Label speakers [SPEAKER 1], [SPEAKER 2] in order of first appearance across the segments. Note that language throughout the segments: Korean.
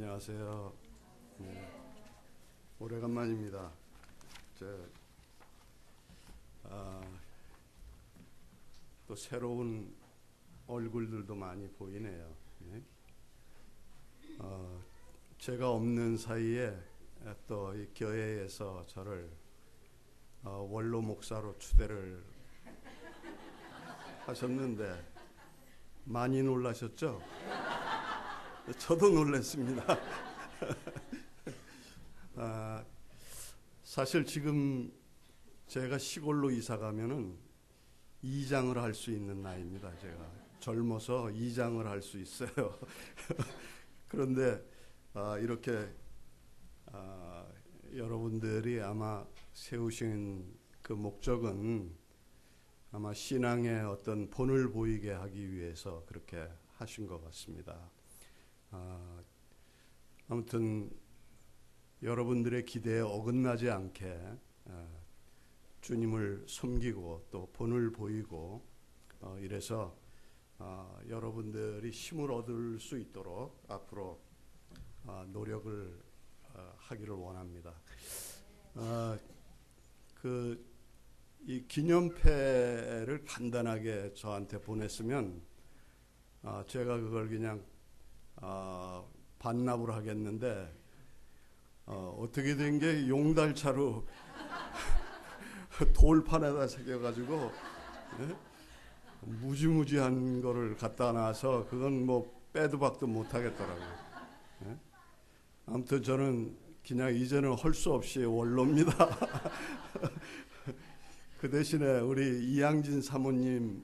[SPEAKER 1] 안녕하세요. 네, 오래간만입니다. 저, 아, 또 새로운 얼굴들도 많이 보이네요. 네. 제가 없는 사이에 또 이 교회에서 저를 원로 목사로 추대를 하셨는데 많이 놀라셨죠? 저도 놀랐습니다. 사실 지금 제가 시골로 이사 가면은 이장을 할 수 있는 나이입니다. 제가 젊어서 이장을 할 수 있어요. 그런데 이렇게 여러분들이 아마 세우신 그 목적은 아마 신앙의 어떤 본을 보이게 하기 위해서 그렇게 하신 것 같습니다. 아무튼 여러분들의 기대에 어긋나지 않게 주님을 섬기고 또 본을 보이고 이래서 여러분들이 힘을 얻을 수 있도록 앞으로 노력을 하기를 원합니다. 이 기념패를 간단하게 저한테 보냈으면 제가 그걸 그냥 반납을 하겠는데 어떻게 된 게 용달차로 돌판에다 새겨가지고 무지무지한 거를 갖다 놔서 그건 뭐 빼도 박도 못하겠더라고요. 아무튼 저는 그냥 이제는 할 수 없이 원로입니다. 그 대신에 우리 이양진 사모님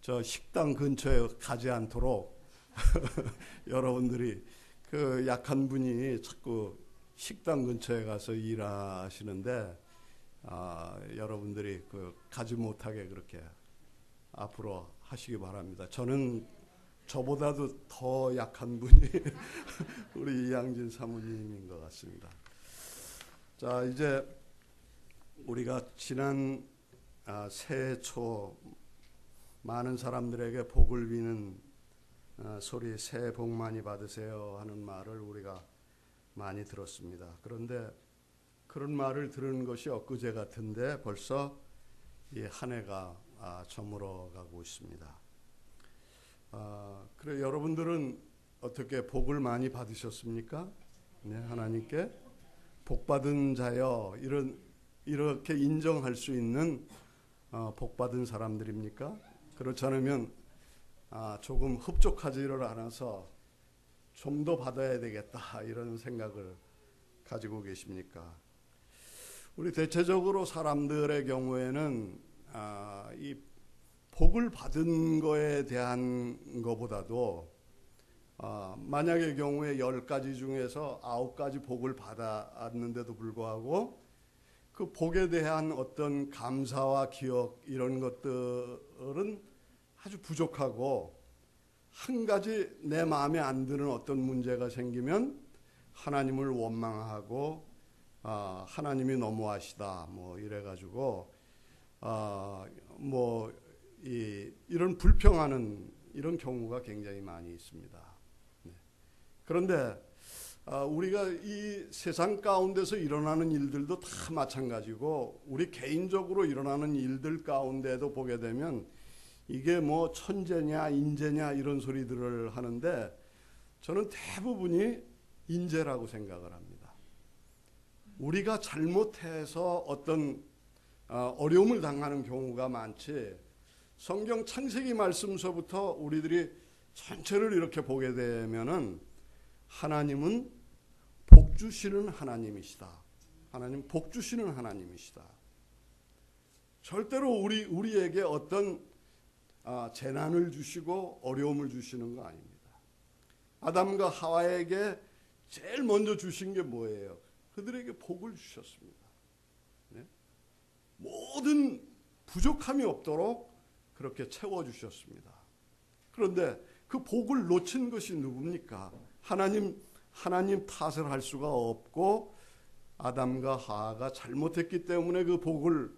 [SPEAKER 1] 저 식당 근처에 가지 않도록 여러분들이 그 약한 분이 자꾸 식당 근처에 가서 일하시는데 여러분들이 그 가지 못하게 그렇게 앞으로 하시기 바랍니다. 저는 저보다도 더 약한 분이 우리 이양진 사모님인 것 같습니다. 자, 이제 우리가 지난 새해 초 많은 사람들에게 복을 비는 소리 새해 복 많이 받으세요 하는 말을 우리가 많이 들었습니다. 그런데 그런 말을 들은 것이 엊그제 같은데 벌써 이 한 해가 저물어 가고 있습니다. 그래 여러분들은 어떻게 복을 많이 받으셨습니까? 네, 하나님께 복 받은 자여 이렇게 인정할 수 있는 복 받은 사람들입니까? 그렇지 않으면 조금 흡족하지를 않아서 좀 더 받아야 되겠다 이런 생각을 가지고 계십니까? 우리 대체적으로 사람들의 경우에는 이 복을 받은 거에 대한 것보다도 만약의 경우에 10가지 중에서 9가지 복을 받았는데도 불구하고 그 복에 대한 어떤 감사와 기억 이런 것들은 아주 부족하고 한 가지 내 마음에 안 드는 어떤 문제가 생기면 하나님을 원망하고 하나님이 너무하시다 뭐 이래가지고 이런 불평하는 이런 경우가 굉장히 많이 있습니다. 네. 그런데 우리가 이 세상 가운데서 일어나는 일들도 다 마찬가지고 우리 개인적으로 일어나는 일들 가운데도 보게 되면 이게 뭐 천재냐 인재냐 이런 소리들을 하는데 저는 대부분이 인재라고 생각을 합니다. 우리가 잘못해서 어떤 어려움을 당하는 경우가 많지 성경 창세기 말씀서부터 우리들이 전체를 이렇게 보게 되면은 하나님은 복 주시는 하나님이시다. 하나님 복 주시는 하나님이시다. 절대로 우리에게 어떤 재난을 주시고 어려움을 주시는 거 아닙니다. 아담과 하와에게 제일 먼저 주신 게 뭐예요? 그들에게 복을 주셨습니다. 네? 모든 부족함이 없도록 그렇게 채워주셨습니다. 그런데 그 복을 놓친 것이 누굽니까? 하나님 탓을 할 수가 없고 아담과 하와가 잘못했기 때문에 그 복을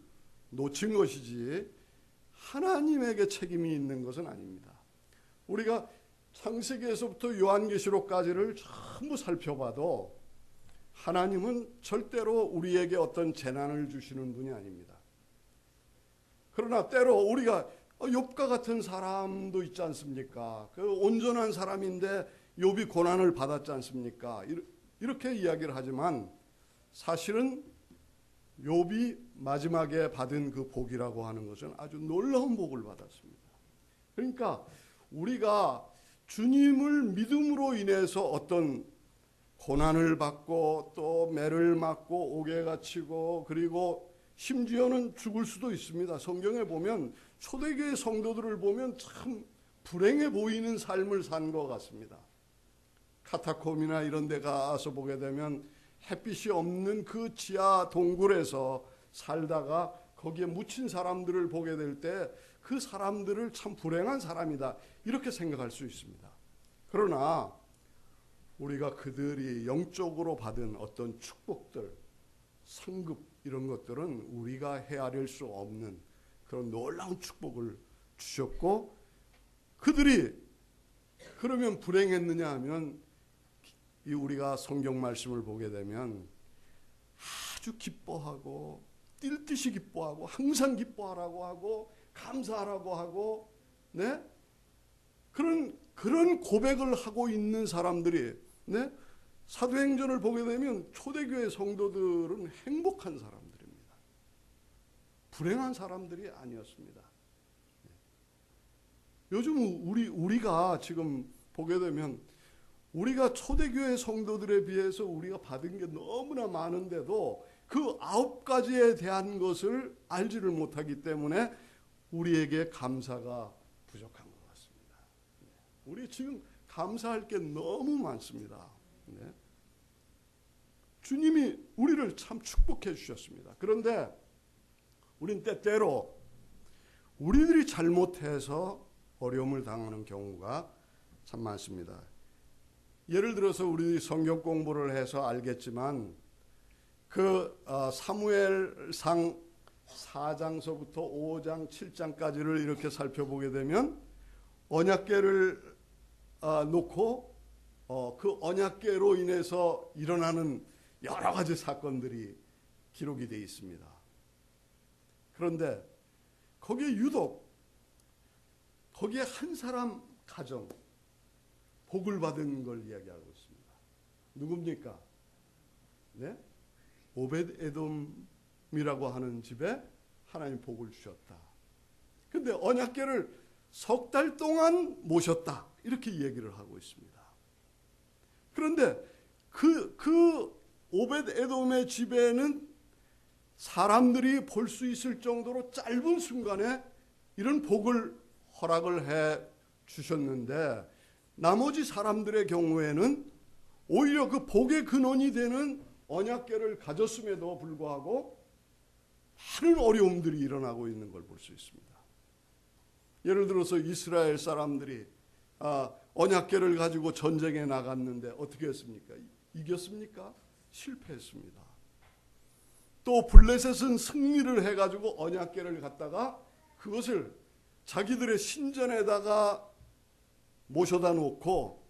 [SPEAKER 1] 놓친 것이지 하나님에게 책임이 있는 것은 아닙니다. 우리가 창세기에서부터 요한계시록까지를 전부 살펴봐도 하나님은 절대로 우리에게 어떤 재난을 주시는 분이 아닙니다. 그러나 때로 우리가 욥과 같은 사람도 있지 않습니까? 그 온전한 사람인데 욥이 고난을 받았지 않습니까? 이렇게 이야기를 하지만 사실은 욥이 마지막에 받은 그 복이라고 하는 것은 아주 놀라운 복을 받았습니다. 그러니까 우리가 주님을 믿음으로 인해서 어떤 고난을 받고 또 매를 맞고 옥에 갇히고 그리고 심지어는 죽을 수도 있습니다. 성경에 보면 초대교회 성도들을 보면 참 불행해 보이는 삶을 산 것 같습니다. 카타콤이나 이런 데 가서 보게 되면 햇빛이 없는 그 지하 동굴에서 살다가 거기에 묻힌 사람들을 보게 될 때 그 사람들을 참 불행한 사람이다 이렇게 생각할 수 있습니다. 그러나 우리가 그들이 영적으로 받은 어떤 축복들, 상급 이런 것들은 우리가 헤아릴 수 없는 그런 놀라운 축복을 주셨고, 그들이 그러면 불행했느냐 하면 이 우리가 성경 말씀을 보게 되면 아주 기뻐하고 뛸 듯이 기뻐하고 항상 기뻐하라고 하고 감사하라고 하고 네? 그런 고백을 하고 있는 사람들이 네? 사도행전을 보게 되면 초대교회 성도들은 행복한 사람들입니다. 불행한 사람들이 아니었습니다. 요즘 우리가 지금 보게 되면 우리가 초대교회 성도들에 비해서 우리가 받은 게 너무나 많은데도 그 9가지에 대한 것을 알지를 못하기 때문에 우리에게 감사가 부족한 것 같습니다. 우리 지금 감사할 게 너무 많습니다. 네. 주님이 우리를 참 축복해 주셨습니다. 그런데 우린 때때로 우리들이 잘못해서 어려움을 당하는 경우가 참 많습니다. 예를 들어서 우리 성경 공부를 해서 알겠지만 그 사무엘상 4장서부터 5장, 7장까지를 이렇게 살펴보게 되면 언약궤를 놓고 그 언약궤로 인해서 일어나는 여러 가지 사건들이 기록이 되어 있습니다. 그런데 거기에 유독 거기에 한 사람 가정 복을 받은 걸 이야기하고 있습니다. 누굽니까? 네? 오벳에돔이라고 하는 집에 하나님 복을 주셨다. 근데 언약궤를 3달 동안 모셨다. 이렇게 얘기를 하고 있습니다. 그런데 그 오벳에돔의 집에는 사람들이 볼 수 있을 정도로 짧은 순간에 이런 복을 허락을 해 주셨는데 나머지 사람들의 경우에는 오히려 그 복의 근원이 되는 언약궤를 가졌음에도 불구하고 많은 어려움들이 일어나고 있는 걸 볼 수 있습니다. 예를 들어서 이스라엘 사람들이 언약궤를 가지고 전쟁에 나갔는데 어떻게 했습니까? 이겼습니까? 실패했습니다. 또 블레셋은 승리를 해가지고 언약궤를 갖다가 그것을 자기들의 신전에다가 모셔다 놓고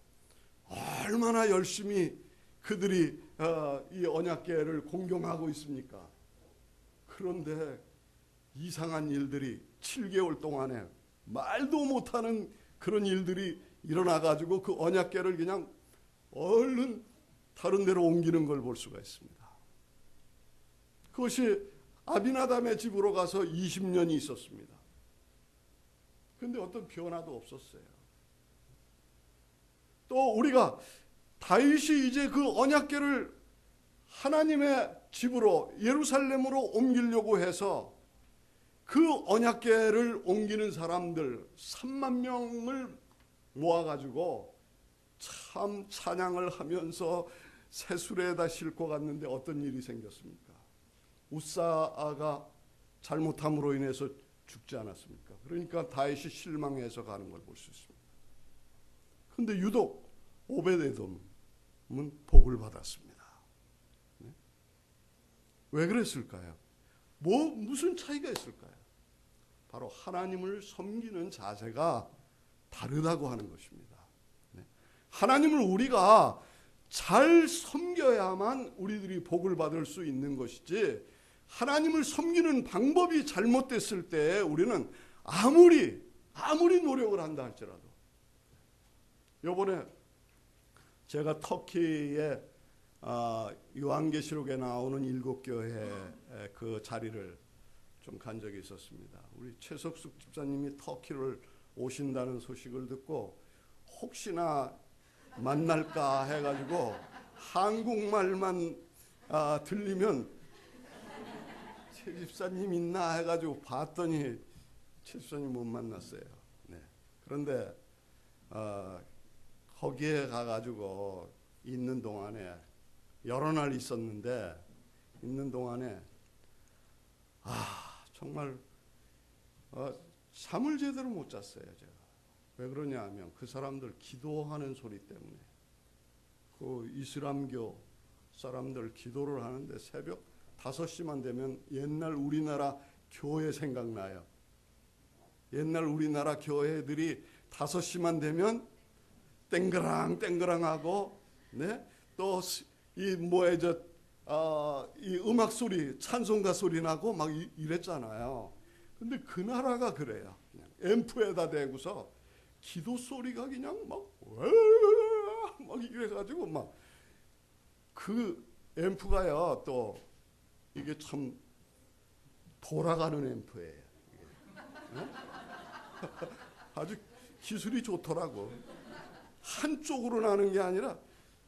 [SPEAKER 1] 얼마나 열심히 그들이 이 언약궤를 공경하고 있습니까? 그런데 이상한 일들이 7개월 동안에 말도 못하는 그런 일들이 일어나가지고 그 언약궤를 그냥 얼른 다른 데로 옮기는 걸 볼 수가 있습니다. 그것이 아비나답의 집으로 가서 20년이 있었습니다. 그런데 어떤 변화도 없었어요. 또 우리가 다윗이 이제 그 언약궤를 하나님의 집으로 예루살렘으로 옮기려고 해서 그 언약궤를 옮기는 사람들 3만 명을 모아가지고 참 찬양을 하면서 새수레에다 싣고 갔는데 어떤 일이 생겼습니까? 우사가 잘못함으로 인해서 죽지 않았습니까? 그러니까 다윗이 실망해서 가는 걸 볼 수 있습니다. 그런데 유독 오벳에돔은 복을 받았습니다. 네? 왜 그랬을까요? 무슨 차이가 있을까요? 바로 하나님을 섬기는 자세가 다르다고 하는 것입니다. 하나님을 우리가 잘 섬겨야만 우리들이 복을 받을 수 있는 것이지, 하나님을 섬기는 방법이 잘못됐을 때 우리는 아무리 노력을 한다 할지라도. 요번에 제가 터키에 요한계시록에 나오는 7교회 그 자리를 좀 간 적이 있었습니다. 우리 최석숙 집사님이 터키를 오신다는 소식을 듣고 혹시나 만날까 해가지고 한국말만 들리면 최 집사님 있나 해가지고 봤더니 최 집사님 못 만났어요. 네. 그런데 거기에 가가지고 있는 동안에 여러 날 있었는데, 있는 동안에 정말 잠을 제대로 못 잤어요. 제가 왜 그러냐 하면 그 사람들 기도하는 소리 때문에. 그 이슬람교 사람들 기도를 하는데 새벽 5시만 되면 옛날 우리나라 교회 생각나요. 옛날 우리나라 교회들이 5시만 되면 땡그랑땡그랑하고, 네? 또 이 이 음악 소리, 찬송가 소리 나고 막 이랬잖아요. 근데 그 나라가 그래요. 그냥 앰프에다 대고서 기도 소리가 그냥 막 이래가지고 막 그 앰프가요, 또 이게 참 돌아가는 앰프예요. 네? 아주 기술이 좋더라고. 한쪽으로 나는 게 아니라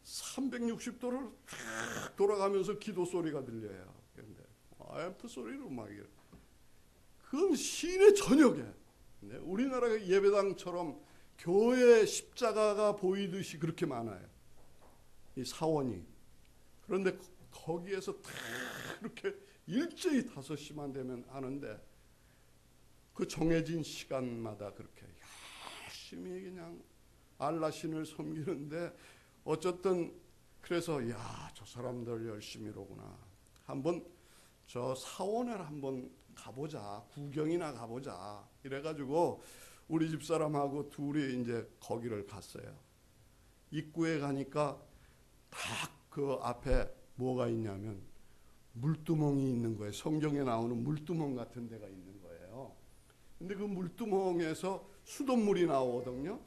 [SPEAKER 1] 360도를 탁 돌아가면서 기도 소리가 들려요. 근데 앰프 소리로 막 이래. 그건 신의 저녁에, 네? 우리나라 예배당처럼 교회 십자가가 보이듯이 그렇게 많아요. 이 사원이. 그런데 거기에서 탁 이렇게 일제히 5시만 되면 하는데, 그 정해진 시간마다 그렇게 열심히 그냥 알라신을 섬기는데, 어쨌든 그래서 저 사람들 열심히로구나. 한번 저 사원을 한번 가보자, 구경이나 가보자. 이래가지고 우리 집사람하고 둘이 이제 거기를 갔어요. 입구에 가니까 딱 그 앞에 뭐가 있냐면 물두멍이 있는 거예요. 성경에 나오는 물두멍 같은 데가 있는 거예요. 근데 그 물두멍에서 수돗물이 나오거든요.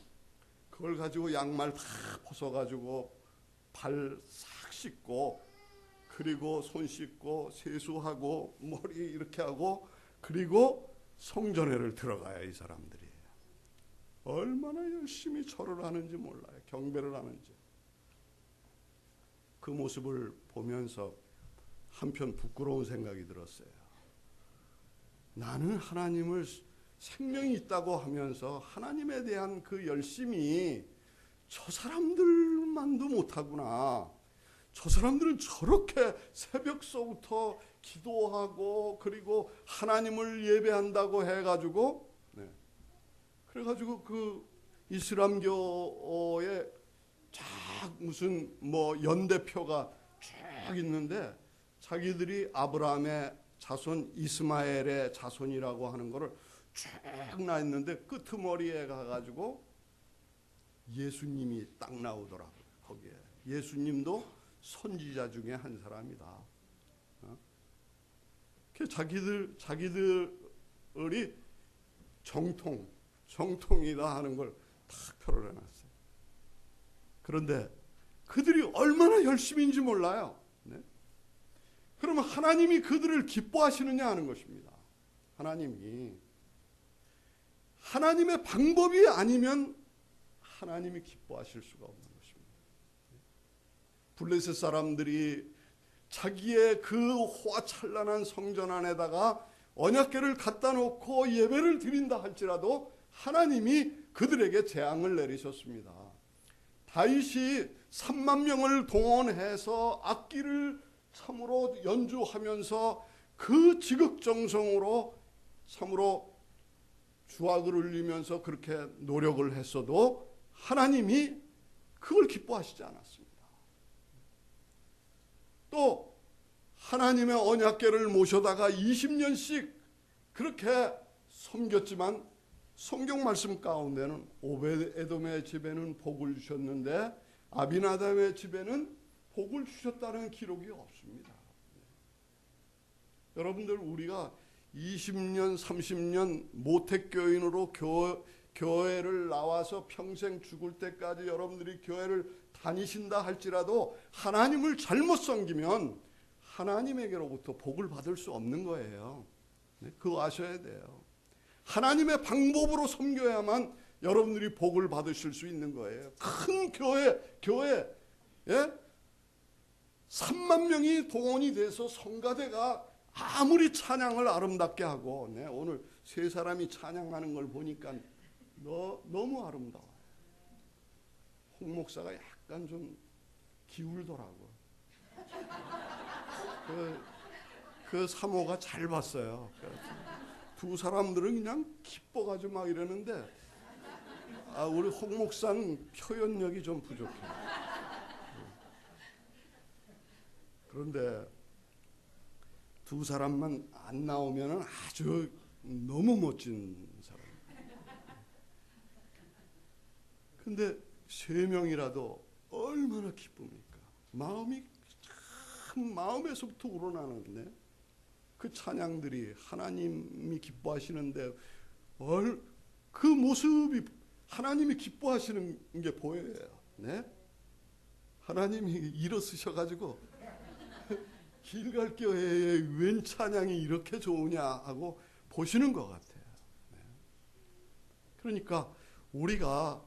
[SPEAKER 1] 그걸 가지고 양말 다 벗어가지고 발 싹 씻고, 그리고 손 씻고 세수하고 머리 이렇게 하고, 그리고 성전회를 들어가야 이 사람들이. 얼마나 열심히 절을 하는지 몰라요. 경배를 하는지. 그 모습을 보면서 한편 부끄러운 생각이 들었어요. 나는 하나님을 생명이 있다고 하면서 하나님에 대한 그 열심이 저 사람들만도 못하구나. 저 사람들은 저렇게 새벽서부터 기도하고 그리고 하나님을 예배한다고 해가지고, 네. 그래가지고 그 이슬람교의 쫙 무슨 연대표가 쭉 있는데, 자기들이 아브라함의 자손 이스마엘의 자손이라고 하는 거를 쭉 나 있는데 끄트머리에 가가지고 예수님이 딱 나오더라고요. 거기에 예수님도 선지자 중에 한 사람이다. 자기들이 정통이다 하는 걸 딱 표를 해놨어요. 그런데 그들이 얼마나 열심인지 몰라요. 네? 그러면 하나님이 그들을 기뻐하시느냐 하는 것입니다. 하나님의 방법이 아니면 하나님이 기뻐하실 수가 없는 것입니다. 블레셋 사람들이 자기의 그 호화찬란한 성전 안에다가 언약궤를 갖다 놓고 예배를 드린다 할지라도 하나님이 그들에게 재앙을 내리셨습니다. 다윗이 3만 명을 동원해서 악기를 참으로 연주하면서 그 지극정성으로 참으로 주악을 울리면서 그렇게 노력을 했어도 하나님이 그걸 기뻐하시지 않았습니다. 또 하나님의 언약궤를 모셔다가 20년씩 그렇게 섬겼지만 성경 말씀 가운데는 오벳에돔의 집에는 복을 주셨는데 아비나답의 집에는 복을 주셨다는 기록이 없습니다. 여러분들, 우리가 20년, 30년 모택교인으로 교회를 나와서 평생 죽을 때까지 여러분들이 교회를 다니신다 할지라도 하나님을 잘못 섬기면 하나님에게로부터 복을 받을 수 없는 거예요. 그거 아셔야 돼요. 하나님의 방법으로 섬겨야만 여러분들이 복을 받으실 수 있는 거예요. 큰 교회, 예? 3만 명이 동원이 돼서 성가대가 아무리 찬양을 아름답게 하고, 네, 오늘 세 사람이 찬양하는 걸 보니까 너무 아름다워요. 홍 목사가 약간 좀 기울더라고. 그 사모가 잘 봤어요. 두 사람들은 그냥 기뻐가지고 막 이러는데, 우리 홍 목사는 표현력이 좀 부족해요. 그런데 두 사람만 안 나오면 아주 너무 멋진 사람. 근데 세 명이라도 얼마나 기쁩니까? 마음이 참 마음에서부터 우러나는데 그 찬양들이 하나님이 기뻐하시는데 그 모습이 하나님이 기뻐하시는 게 보여요. 네? 하나님이 일어서셔가지고 길갈교회에 웬 찬양이 이렇게 좋으냐 하고 보시는 것 같아요. 네. 그러니까 우리가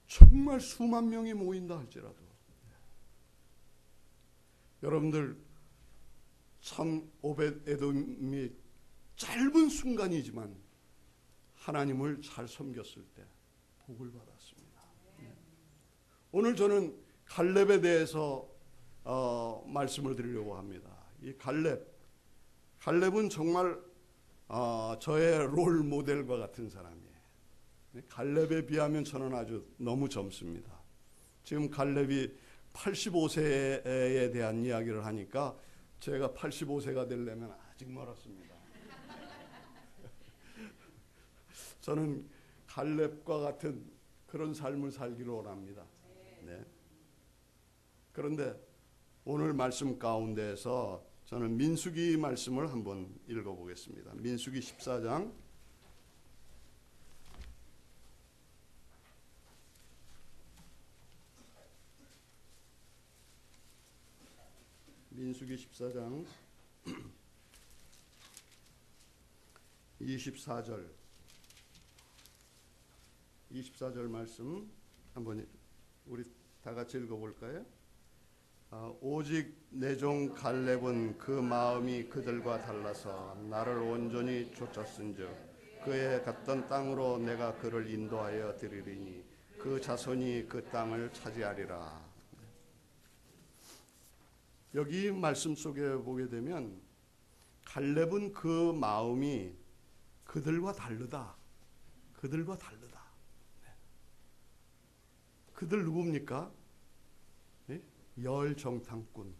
[SPEAKER 1] 정말 수만 명이 모인다 할지라도 여러분들 참 오벳에돔이 짧은 순간이지만 하나님을 잘 섬겼을 때 복을 받았습니다. 네. 오늘 저는 갈렙에 대해서 말씀을 드리려고 합니다. 이 갈렙은 정말 저의 롤 모델과 같은 사람이에요. 갈렙에 비하면 저는 아주 너무 젊습니다. 지금 갈렙이 85세에 대한 이야기를 하니까 제가 85세가 되려면 아직 멀었습니다. 저는 갈렙과 같은 그런 삶을 살기를 원합니다. 네. 그런데 오늘 말씀 가운데에서 저는 민수기 말씀을 한번 읽어보겠습니다. 민수기 14장 민수기 14장 24절 말씀 한번 우리 다 같이 읽어볼까요? 오직 내 종 갈렙은 그 마음이 그들과 달라서 나를 온전히 쫓았은즉 그의 갔던 땅으로 내가 그를 인도하여 드리리니 그 자손이 그 땅을 차지하리라. 여기 말씀 속에 보게 되면 갈렙은 그 마음이 그들과 다르다. 그들과 다르다. 그들 누굽니까? 열정탐꾼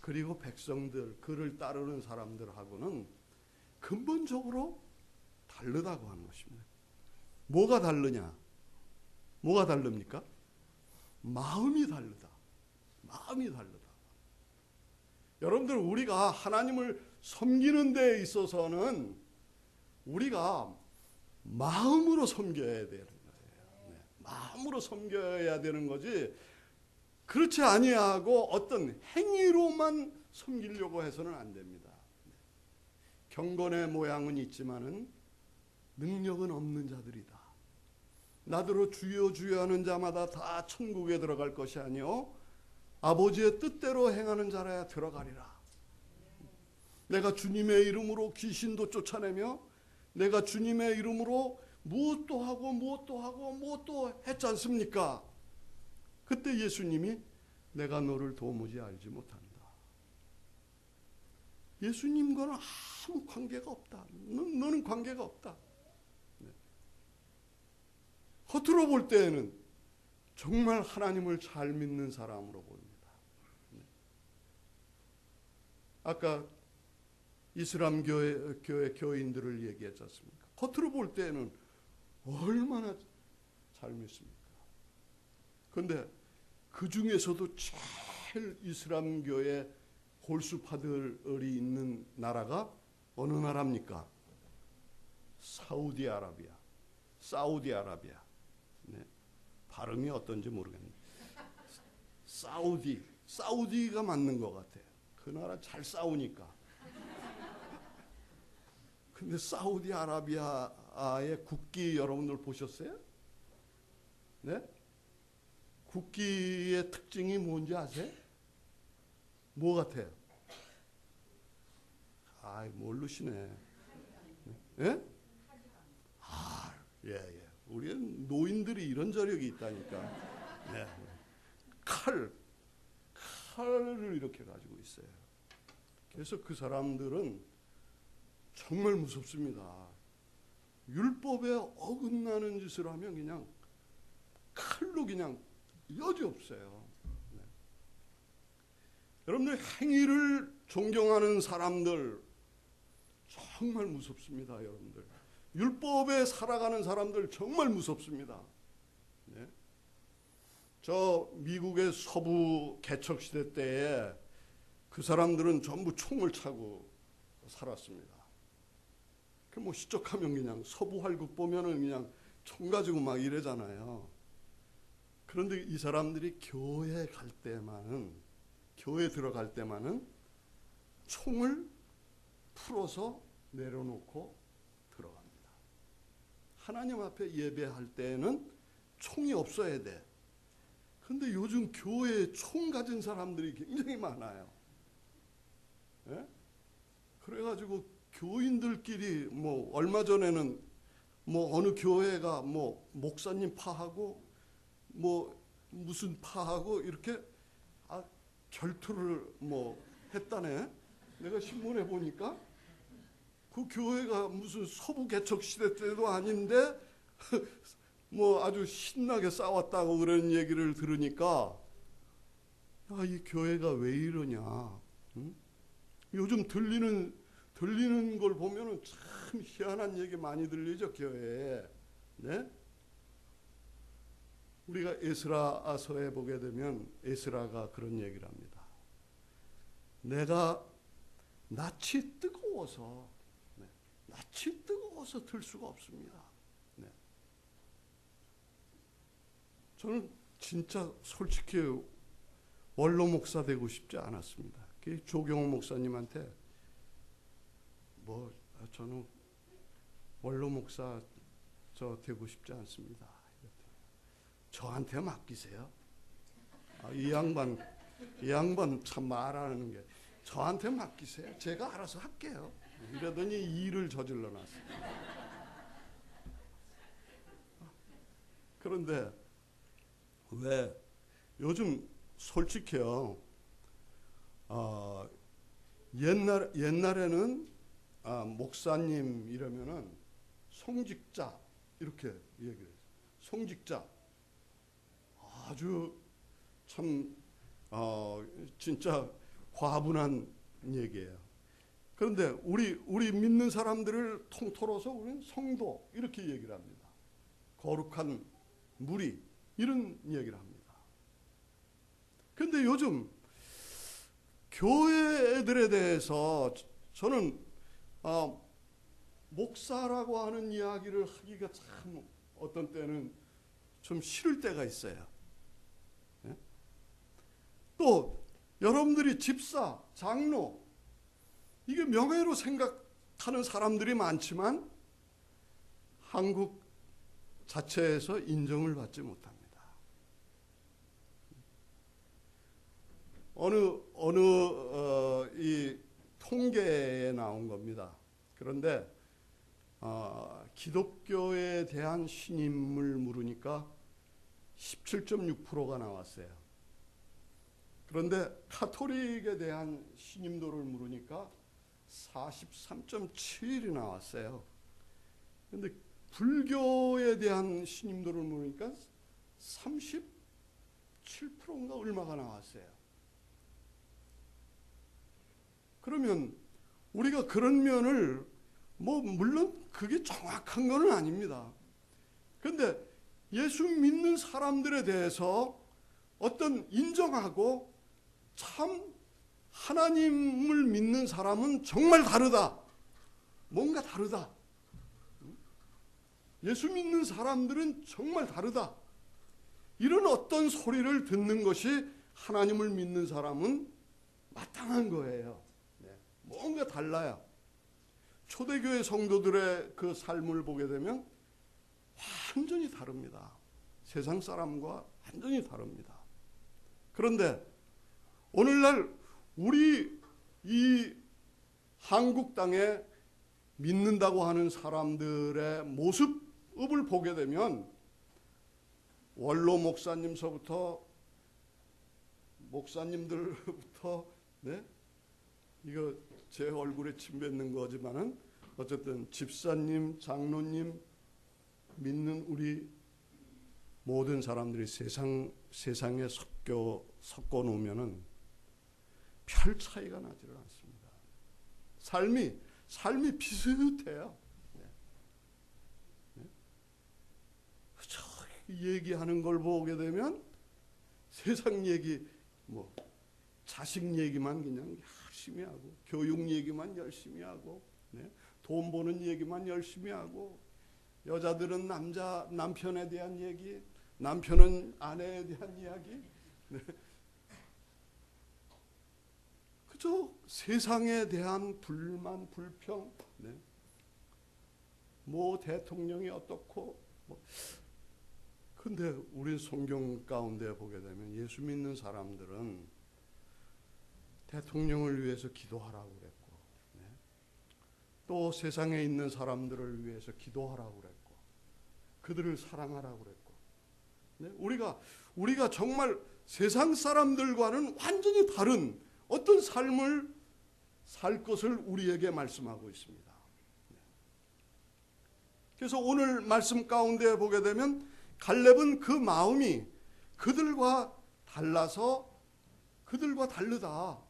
[SPEAKER 1] 그리고 백성들 그를 따르는 사람들하고는 근본적으로 다르다고 하는 것입니다. 뭐가 다르냐? 뭐가 다릅니까? 마음이 다르다. 마음이 다르다. 여러분들, 우리가 하나님을 섬기는 데 있어서는 우리가 마음으로 섬겨야 되는 거예요. 네. 마음으로 섬겨야 되는 거지, 그렇지 아니하고 어떤 행위로만 섬기려고 해서는 안 됩니다. 경건의 모양은 있지만은 능력은 없는 자들이다. 나더러 주여 주여 하는 자마다 다 천국에 들어갈 것이 아니요 아버지의 뜻대로 행하는 자라야 들어가리라. 내가 주님의 이름으로 귀신도 쫓아내며 내가 주님의 이름으로 무엇도 하고 무엇도 하고 무엇도 했지 않습니까? 그때 예수님이 내가 너를 도무지 알지 못한다. 예수님과는 아무 관계가 없다. 너는 관계가 없다. 네. 겉으로 볼 때에는 정말 하나님을 잘 믿는 사람으로 보입니다. 네. 아까 이슬람 교회 교인들을 얘기했지 않습니까? 겉으로 볼 때에는 얼마나 잘 믿습니까? 그런데 그 중에서도 제일 이슬람교의 골수파들이 있는 나라가 어느 나라입니까? 사우디아라비아. 네. 발음이 어떤지 모르겠네. 사우디가 맞는 것 같아요. 그 나라 잘 싸우니까. 근데 사우디아라비아의 국기 여러분들 보셨어요? 네? 국기의 특징이 뭔지 아세요? 뭐 같아요? 모르시네. 예? 예. 우리는 노인들이 이런 저력이 있다니까. 네. 칼을 이렇게 가지고 있어요. 그래서 그 사람들은 정말 무섭습니다. 율법에 어긋나는 짓을 하면 그냥 칼로 그냥 여지없어요. 네. 여러분들 행위를 존경하는 사람들 정말 무섭습니다. 여러분들 율법에 살아가는 사람들 정말 무섭습니다. 네. 저 미국의 서부 개척시대 때에 그 사람들은 전부 총을 차고 살았습니다. 그 뭐 시적하면 그냥 서부 활극 보면은 그냥 총 가지고 막 이래잖아요. 그런데 이 사람들이 교회 들어갈 때만은 총을 풀어서 내려놓고 들어갑니다. 하나님 앞에 예배할 때에는 총이 없어야 돼. 근데 요즘 교회에 총 가진 사람들이 굉장히 많아요. 예? 그래가지고 교인들끼리 뭐 얼마 전에는 뭐 어느 교회가 뭐 목사님 파하고 뭐 무슨 파하고 이렇게 결투를 뭐 했다네. 내가 신문에 보니까 그 교회가 무슨 서부 개척 시대 때도 아닌데 뭐 아주 신나게 싸웠다고 그런 얘기를 들으니까 이 교회가 왜 이러냐. 응? 요즘 들리는 걸 보면은 참 희한한 얘기 많이 들리죠, 교회에. 네? 우리가 에스라서에 보게 되면 에스라가 그런 얘기를 합니다. 내가 낯이 뜨거워서 들 수가 없습니다. 네. 저는 진짜 솔직히 원로 목사 되고 싶지 않았습니다. 조경호 목사님한테 저는 원로 목사 되고 싶지 않습니다. 저한테 맡기세요. 이 양반 참 말하는 게 저한테 맡기세요. 제가 알아서 할게요. 이러더니 일을 저질러 놨어요. 그런데 왜 요즘 솔직해요. 옛날에는 목사님 이러면은 송직자 이렇게 얘기해요. 송직자 아주 참 진짜 과분한 얘기예요. 그런데 우리 믿는 사람들을 통틀어서 우리는 성도 이렇게 얘기를 합니다. 거룩한 무리 이런 얘기를 합니다. 그런데 요즘 교회 애들에 대해서 저는 목사라고 하는 이야기를 하기가 참 어떤 때는 좀 싫을 때가 있어요. 예? 또 여러분들이 집사, 장로 이게 명예로 생각하는 사람들이 많지만 한국 자체에서 인정을 받지 못합니다. 이 통계에 나온 겁니다. 그런데 기독교에 대한 신임을 물으니까 17.6%가 나왔어요. 그런데 카톨릭에 대한 신임도를 물으니까 43.7이 나왔어요. 그런데 불교에 대한 신임도를 물으니까 37%인가 얼마가 나왔어요. 그러면 우리가 그런 면을 물론 그게 정확한 건 아닙니다. 그런데 예수 믿는 사람들에 대해서 어떤 인정하고 참 하나님을 믿는 사람은 정말 다르다. 뭔가 다르다. 예수 믿는 사람들은 정말 다르다. 이런 어떤 소리를 듣는 것이 하나님을 믿는 사람은 마땅한 거예요. 뭔가 달라요. 초대교회 성도들의 그 삶을 보게 되면 완전히 다릅니다. 세상 사람과 완전히 다릅니다. 그런데 오늘날 우리 이 한국 땅에 믿는다고 하는 사람들의 모습을 보게 되면 원로 목사님서부터 목사님들부터 이거 제 얼굴에 침 뱉는 거지만은 어쨌든 집사님, 장로님 믿는 우리 모든 사람들이 세상에 섞어 놓으면은 별 차이가 나지를 않습니다. 삶이 비슷해요. 저 얘기하는 걸 보게 되면 세상 얘기, 자식 얘기만 그냥 열심히 하고, 교육 얘기만 열심히 하고, 돈 버는 얘기만 열심히 하고, 여자들은 남편에 대한 얘기, 남편은 아내에 대한 이야기. 그저 세상에 대한 불만, 불평, 대통령이 어떻고, 근데 우리 성경 가운데 보게 되면 예수 믿는 사람들은 대통령을 위해서 기도하라고 그랬고, 또 세상에 있는 사람들을 위해서 기도하라고 그랬고, 그들을 사랑하라고 그랬고, 우리가 정말 세상 사람들과는 완전히 다른 어떤 삶을 살 것을 우리에게 말씀하고 있습니다. 그래서 오늘 말씀 가운데 보게 되면 갈렙은 그 마음이 그들과 달라서 그들과 다르다.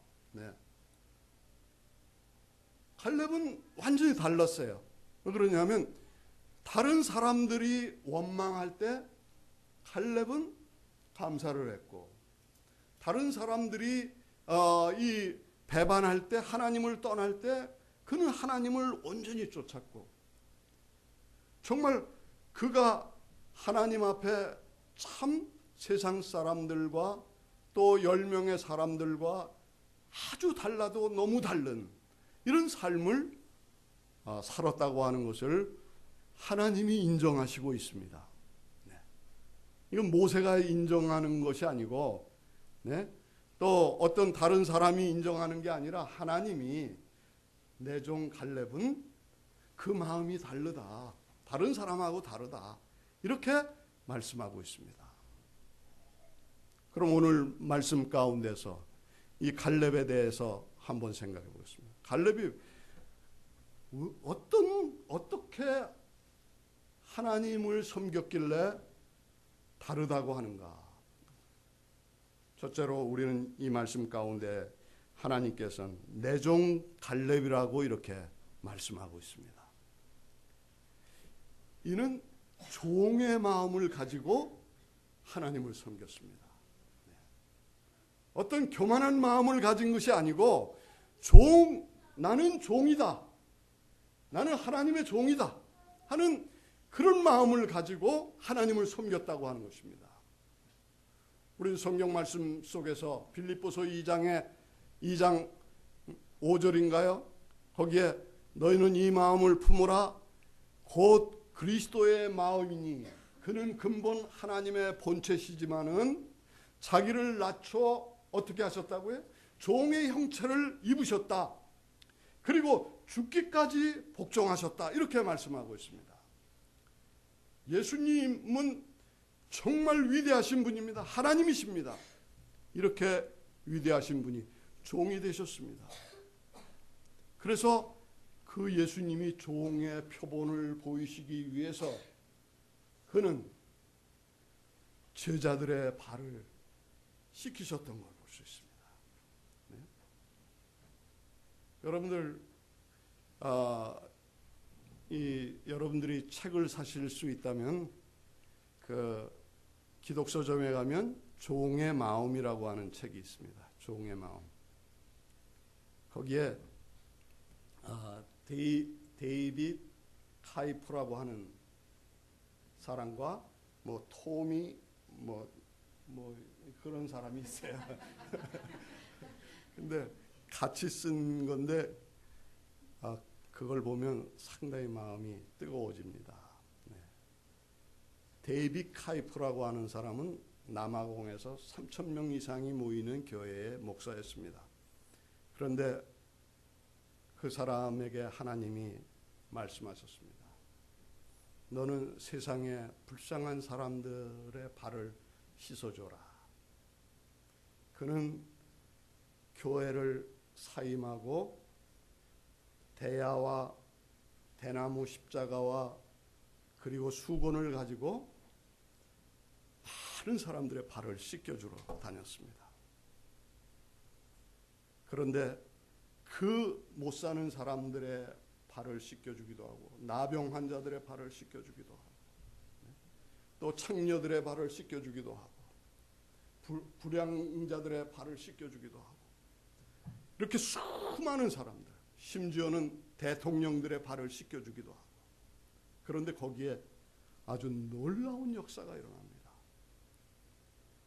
[SPEAKER 1] 갈렙은 완전히 달랐어요. 왜 그러냐면 다른 사람들이 원망할 때 갈렙은 감사를 했고, 다른 사람들이 이 배반할 때, 하나님을 떠날 때 그는 하나님을 온전히 쫓았고, 정말 그가 하나님 앞에 참 세상 사람들과 또 10명의 사람들과 아주 달라도 너무 다른 이런 삶을 살았다고 하는 것을 하나님이 인정하시고 있습니다. 이건 모세가 인정하는 것이 아니고, 또 어떤 다른 사람이 인정하는 게 아니라 하나님이 내 종 갈렙은 그 마음이 다르다. 다른 사람하고 다르다. 이렇게 말씀하고 있습니다. 그럼 오늘 말씀 가운데서 이 갈렙에 대해서 한번 생각해 보겠습니다. 갈렙이 어떻게 하나님을 섬겼길래 다르다고 하는가? 첫째로 우리는 이 말씀 가운데 하나님께서는 내 종 갈렙이라고 이렇게 말씀하고 있습니다. 이는 종의 마음을 가지고 하나님을 섬겼습니다. 어떤 교만한 마음을 가진 것이 아니고 나는 종이다. 나는 하나님의 종이다 하는 그런 마음을 가지고 하나님을 섬겼다고 하는 것입니다. 우리 성경 말씀 속에서 빌립보서 2장 5절인가요? 거기에 너희는 이 마음을 품으라 곧 그리스도의 마음이니 그는 근본 하나님의 본체시지만은 자기를 낮춰 어떻게 하셨다고요? 종의 형체를 입으셨다. 그리고 죽기까지 복종하셨다. 이렇게 말씀하고 있습니다. 예수님은 정말 위대하신 분입니다. 하나님이십니다. 이렇게 위대하신 분이 종이 되셨습니다. 그래서 그 예수님이 종의 표본을 보이시기 위해서 그는 제자들의 발을 씻기셨던 걸 볼 수 있습니다. 여러분들 여러분들이 책을 사실 수 있다면 그 기독서점에 가면 종의 마음이라고 하는 책이 있습니다. 종의 마음. 거기에 데이빗 카이프라고 하는 사람과 뭐 토미 뭐 그런 사람이 있어요. 근데 같이 쓴 건데 그걸 보면 상당히 마음이 뜨거워집니다. 네. 데이빗 카이프라고 하는 사람은 남아공에서 3,000명 이상이 모이는 교회의 목사였습니다. 그런데 그 사람에게 하나님이 말씀하셨습니다. 너는 세상에 불쌍한 사람들의 발을 씻어줘라. 그는 교회를 사임하고 대야와 대나무 십자가와 그리고 수건을 가지고 많은 사람들의 발을 씻겨주러 다녔습니다. 그런데 그 못 사는 사람들의 발을 씻겨주기도 하고 나병 환자들의 발을 씻겨주기도 하고 또 창녀들의 발을 씻겨주기도 하고 불량자들의 발을 씻겨주기도 하고 이렇게 수많은 사람들, 심지어는 대통령들의 발을 씻겨주기도 하고 그런데 거기에 아주 놀라운 역사가 일어납니다.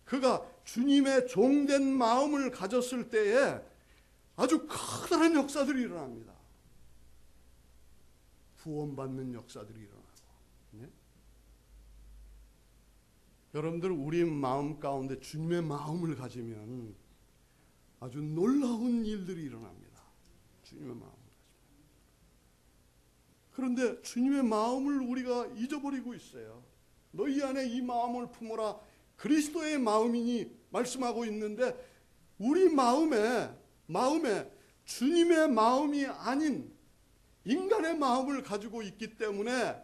[SPEAKER 1] 그가 주님의 종된 마음을 가졌을 때에 아주 커다란 역사들이 일어납니다. 구원받는 역사들이 일어나고. 네? 여러분들 우리 마음 가운데 주님의 마음을 가지면 아주 놀라운 일들이 일어납니다. 주님의 마음을 가지면. 그런데 주님의 마음을 우리가 잊어버리고 있어요. 너희 안에 이 마음을 품어라. 그리스도의 마음이니 말씀하고 있는데 우리 마음에 주님의 마음이 아닌 인간의 마음을 가지고 있기 때문에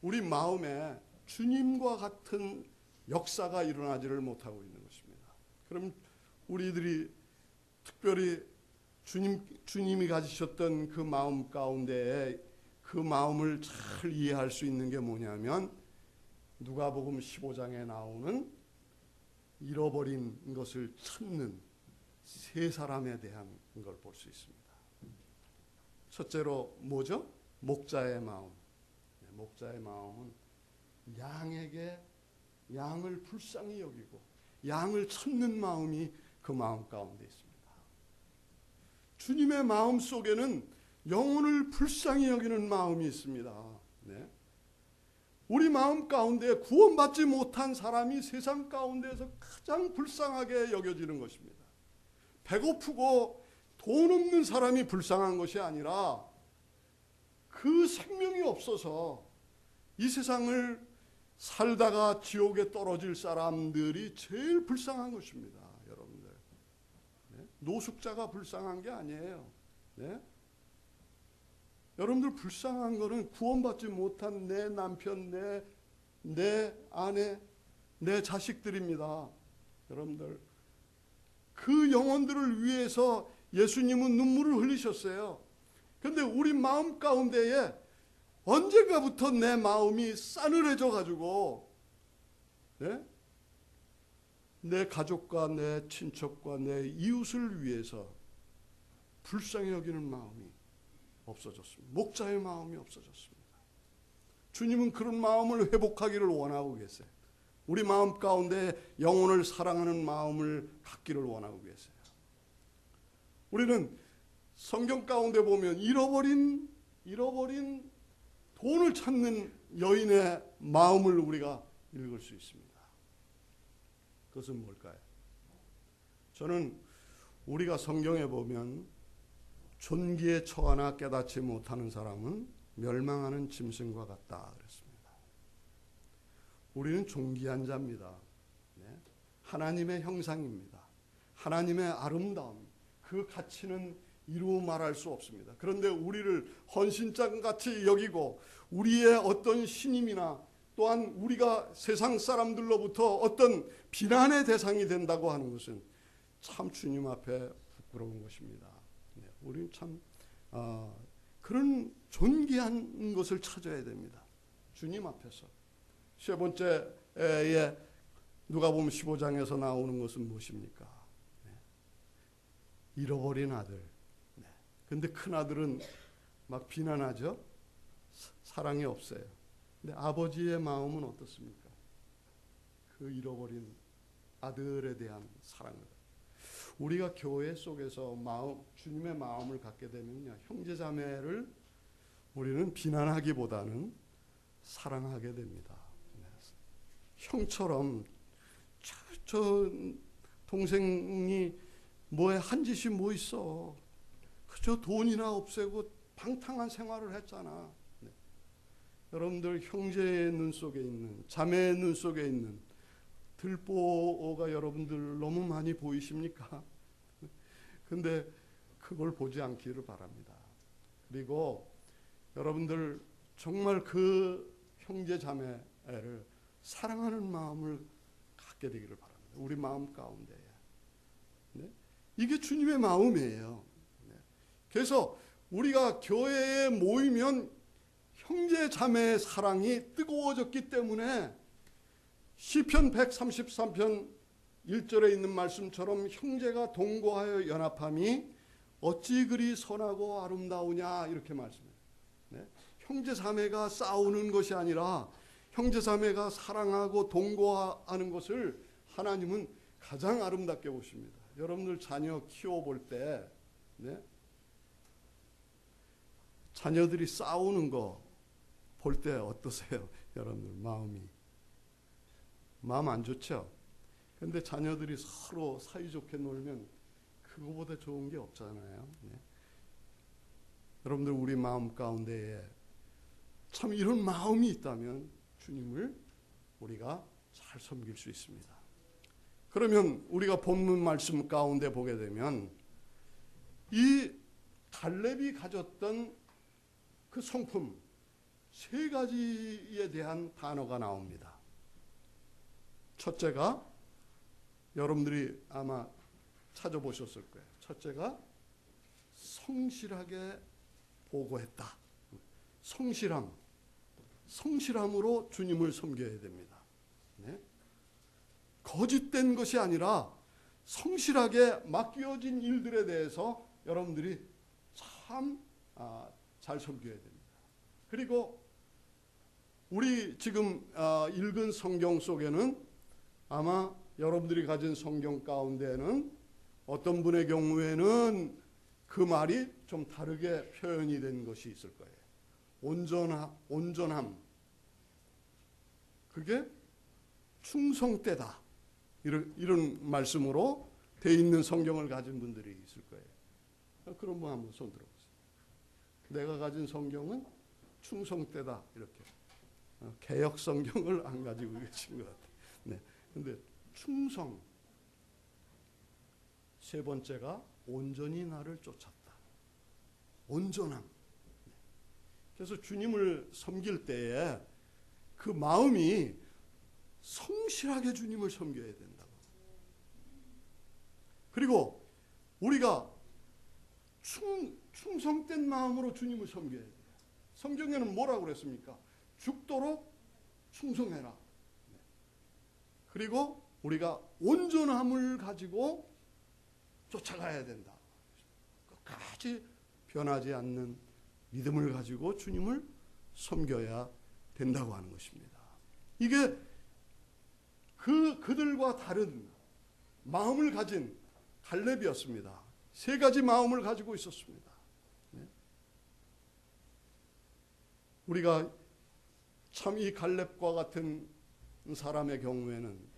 [SPEAKER 1] 우리 마음에 주님과 같은 역사가 일어나지를 못하고 있는 것입니다. 그럼 우리들이 특별히 주님이 가지셨던 그 마음 가운데에 그 마음을 잘 이해할 수 있는 게 뭐냐면 누가복음 15장에 나오는 잃어버린 것을 찾는 세 사람에 대한 걸 볼 수 있습니다. 첫째로 뭐죠? 목자의 마음. 목자의 마음은 양에게 양을 불쌍히 여기고 양을 찾는 마음이 그 마음 가운데 있습니다. 주님의 마음 속에는 영혼을 불쌍히 여기는 마음이 있습니다. 네. 우리 마음 가운데 구원받지 못한 사람이 세상 가운데에서 가장 불쌍하게 여겨지는 것입니다. 배고프고 돈 없는 사람이 불쌍한 것이 아니라 그 생명이 없어서 이 세상을 살다가 지옥에 떨어질 사람들이 제일 불쌍한 것입니다. 여러분들. 네? 노숙자가 불쌍한 게 아니에요. 네? 여러분들 불쌍한 거는 구원받지 못한 내 남편, 내 아내, 내 자식들입니다. 여러분들. 그 영혼들을 위해서 예수님은 눈물을 흘리셨어요. 그런데 우리 마음 가운데에 언젠가부터 내 마음이 싸늘해져 가지고 네? 내 가족과 내 친척과 내 이웃을 위해서 불쌍히 여기는 마음이 없어졌습니다. 목자의 마음이 없어졌습니다. 주님은 그런 마음을 회복하기를 원하고 계세요. 우리 마음 가운데 영혼을 사랑하는 마음을 갖기를 원하고 계세요. 우리는 성경 가운데 보면 잃어버린 돈을 찾는 여인의 마음을 우리가 읽을 수 있습니다. 그것은 뭘까요? 저는 우리가 성경에 보면 존귀에 처하나 깨닫지 못하는 사람은 멸망하는 짐승과 같다 그랬습니다. 우리는 존귀한 자입니다. 네? 하나님의 형상입니다. 하나님의 아름다움, 그 가치는 이루 말할 수 없습니다. 그런데 우리를 헌신장같이 여기고 우리의 어떤 신임이나 또한 우리가 세상 사람들로부터 어떤 비난의 대상이 된다고 하는 것은 참 주님 앞에 부끄러운 것입니다. 네, 우리는 참 그런 존귀한 것을 찾아야 됩니다. 주님 앞에서. 세 번째에 누가복음 15장에서 나오는 것은 무엇입니까? 잃어버린 아들. 근데 큰 아들은 막 비난하죠. 사랑이 없어요. 근데 아버지의 마음은 어떻습니까? 그 잃어버린 아들에 대한 사랑을. 우리가 교회 속에서 주님의 마음을 갖게 되면요, 형제 자매를 우리는 비난하기보다는 사랑하게 됩니다. 형처럼 저 동생이 뭐에 한 짓이 뭐 있어? 그저 돈이나 없애고 방탕한 생활을 했잖아. 여러분들 형제의 눈 속에 있는, 자매의 눈 속에 있는 들보가 여러분들 너무 많이 보이십니까? 근데 그걸 보지 않기를 바랍니다. 그리고 여러분들 정말 그 형제 자매를 사랑하는 마음을 갖게 되기를 바랍니다. 우리 마음 가운데에. 네? 이게 주님의 마음이에요. 네. 그래서 우리가 교회에 모이면 형제 자매의 사랑이 뜨거워졌기 때문에 시편 133편 1절에 있는 말씀처럼 형제가 동거하여 연합함이 어찌 그리 선하고 아름다우냐 이렇게 말씀해요. 네? 형제 자매가 싸우는 것이 아니라 형제 자매가 사랑하고 동거하는 것을 하나님은 가장 아름답게 보십니다. 여러분들 자녀 키워볼 때 네? 자녀들이 싸우는 거 볼 때 어떠세요? 여러분들 마음 안 좋죠? 근데 자녀들이 서로 사이좋게 놀면 그거보다 좋은 게 없잖아요. 네? 여러분들 우리 마음 가운데에 참 이런 마음이 있다면 주님을 우리가 잘 섬길 수 있습니다. 그러면 우리가 본문 말씀 가운데 보게 되면 이 갈렙이 가졌던 그 성품 세 가지에 대한 단어가 나옵니다. 첫째가 여러분들이 아마 찾아보셨을 거예요. 첫째가 성실하게 보고했다. 성실함으로 주님을 섬겨야 됩니다. 네? 거짓된 것이 아니라 성실하게 맡겨진 일들에 대해서 여러분들이 참 잘 섬겨야 됩니다. 그리고 우리 지금 읽은 성경 속에는 아마 여러분들이 가진 성경 가운데는 어떤 분의 경우에는 그 말이 좀 다르게 표현이 된 것이 있을 거예요. 온전함. 그게 충성되다. 이런 말씀으로 돼 있는 성경을 가진 분들이 있을 거예요. 그런 분 한번 손 들어보세요. 내가 가진 성경은 충성되다. 이렇게. 개역 성경을 안 가지고 계신 것 같아요. 네. 근데 충성. 세 번째가 온전히 나를 쫓았다. 온전함. 그래서 주님을 섬길 때에 그 마음이 성실하게 주님을 섬겨야 된다고. 그리고 우리가 충성된 마음으로 주님을 섬겨야 돼요. 성경에는 뭐라고 그랬습니까? 죽도록 충성해라. 그리고 우리가 온전함을 가지고 쫓아가야 된다. 끝까지 변하지 않는 믿음을 가지고 주님을 섬겨야 된다고 하는 것입니다. 이게 그들과 다른 마음을 가진 갈렙이었습니다. 세 가지 마음을 가지고 있었습니다. 네? 우리가 참 이 갈렙과 같은 사람의 경우에는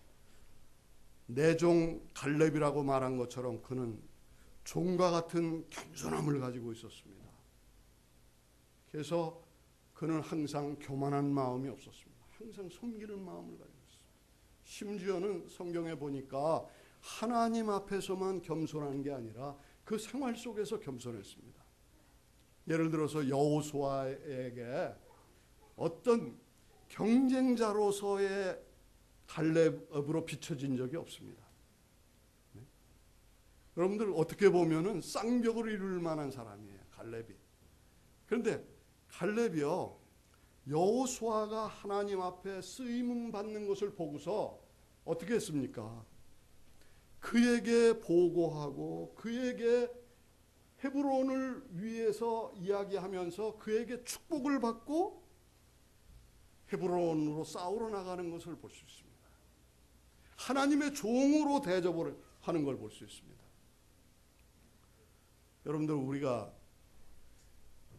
[SPEAKER 1] 내 종 갈렙이라고 말한 것처럼 그는 종과 같은 겸손함을 가지고 있었습니다. 그래서 그는 항상 교만한 마음이 없었습니다. 항상 섬기는 마음을 가지고 있었습니다. 심지어는 성경에 보니까 하나님 앞에서만 겸손한 게 아니라 그 생활 속에서 겸손했습니다. 예를 들어서 여호수아에게 어떤 경쟁자로서의 갈렙으로 비춰진 적이 없습니다. 네? 여러분들 어떻게 보면은 쌍벽을 이룰 만한 사람이에요. 갈렙이. 그런데 갈렙이요 여호수아가 하나님 앞에 쓰임 받는 것을 보고서 어떻게 했습니까? 그에게 보고하고 그에게 헤브론을 위해서 이야기하면서 그에게 축복을 받고 헤브론으로 싸우러 나가는 것을 볼 수 있습니다. 하나님의 종으로 대접을 하는 걸 볼 수 있습니다. 여러분들, 우리가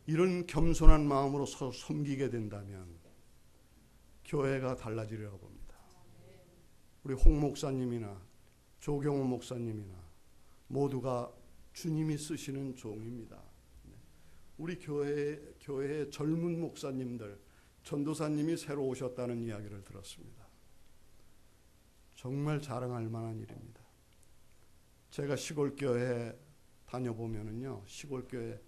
[SPEAKER 1] 이런 겸손한 마음으로 섬기게 된다면 교회가 달라지리라고 봅니다. 우리 홍 목사님이나 조경호 목사님이나 모두가 주님이 쓰시는 종입니다. 우리 교회의 젊은 목사님들, 전도사님이 새로 오셨다는 이야기를 들었습니다. 정말 자랑할 만한 일입니다. 제가 시골교회 다녀보면은요, 시골교회,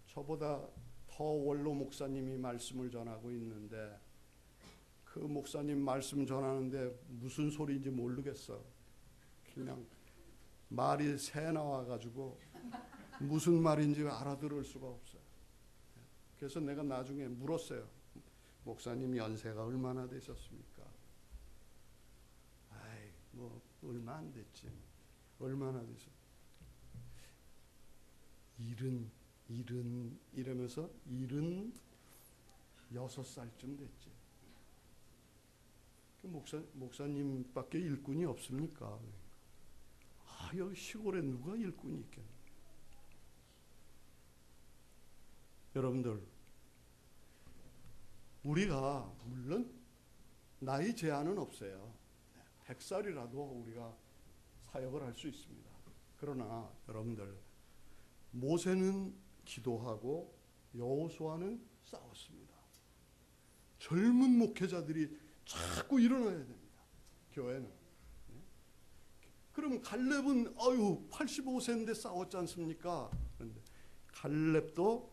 [SPEAKER 1] 저보다 더 원로 목사님이 말씀을 전하고 있는데 그 목사님 말씀 전하는데 무슨 소리인지 모르겠어. 그냥 말이 새 나와가지고 무슨 말인지 알아들을 수가 없어요. 그래서 내가 나중에 물었어요. 목사님 연세가 얼마나 되셨습니까? 뭐 얼마 안 됐지. 얼마나 되셨? 이러면서 76살쯤 됐지. 목사님밖에 일꾼이 없습니까? 여기 시골에 누가 일꾼이 있겠나? 여러분들, 우리가 물론 나이 제한은 없어요. 100살이라도 우리가 사역을 할 수 있습니다. 그러나 여러분들, 모세는 기도하고 여호수아는 싸웠습니다. 젊은 목회자들이 자꾸 일어나야 됩니다. 교회는. 그럼 갈렙은 85세인데 싸웠지 않습니까? 그런데 갈렙도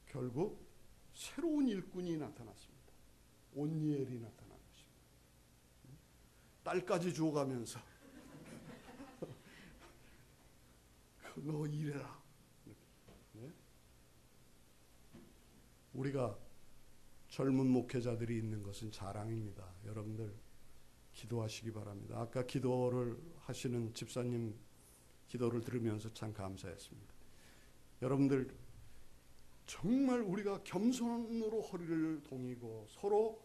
[SPEAKER 1] 결국 새로운 일꾼이 나타났습니다. 온니엘이 나타난 것입니다. 딸까지 주워가면서 너 일해라. 네? 우리가 젊은 목회자들이 있는 것은 자랑입니다. 여러분들 기도하시기 바랍니다. 아까 기도를 하시는 집사님 기도를 들으면서 참 감사했습니다. 여러분들, 정말 우리가 겸손으로 허리를 동이고 서로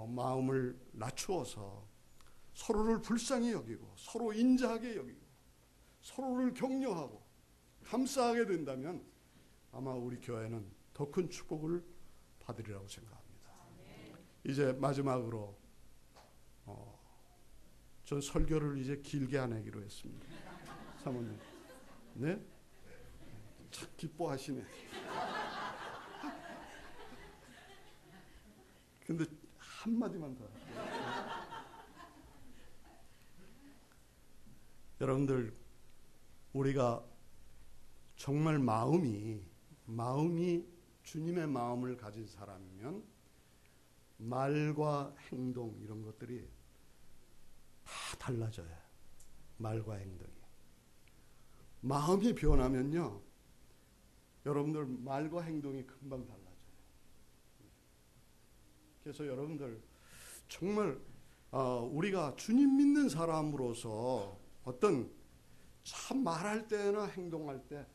[SPEAKER 1] 마음을 낮추어서 서로를 불쌍히 여기고 서로 인자하게 여기고 서로를 격려하고 감싸게 된다면 아마 우리 교회는 더 큰 축복을 받으리라고 생각합니다. 이제 마지막으로 전 설교를 이제 길게 안 하기로 했습니다. 사모님, 네? 참 기뻐하시네. 근데 한마디만 더 할게요. 여러분들, 우리가 정말 마음이 주님의 마음을 가진 사람이면 말과 행동 이런 것들이 다 달라져요. 말과 행동이. 마음이 변하면요, 여러분들 말과 행동이 금방 달라져요. 그래서 여러분들 정말 우리가 주님 믿는 사람으로서 어떤 참 말할 때나 행동할 때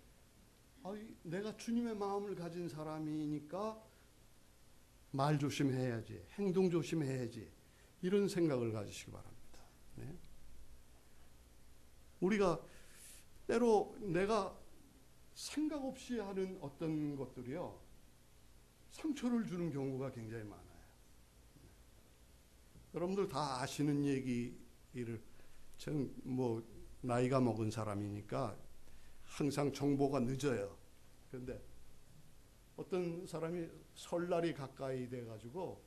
[SPEAKER 1] 내가 주님의 마음을 가진 사람이니까 말 조심해야지, 행동 조심해야지, 이런 생각을 가지시기 바랍니다. 네? 우리가 때로 내가 생각 없이 하는 어떤 것들이요, 상처를 주는 경우가 굉장히 많아요. 여러분들 다 아시는 얘기를, 저는 뭐 나이가 먹은 사람이니까 항상 정보가 늦어요. 그런데 어떤 사람이 설날이 가까이 돼가지고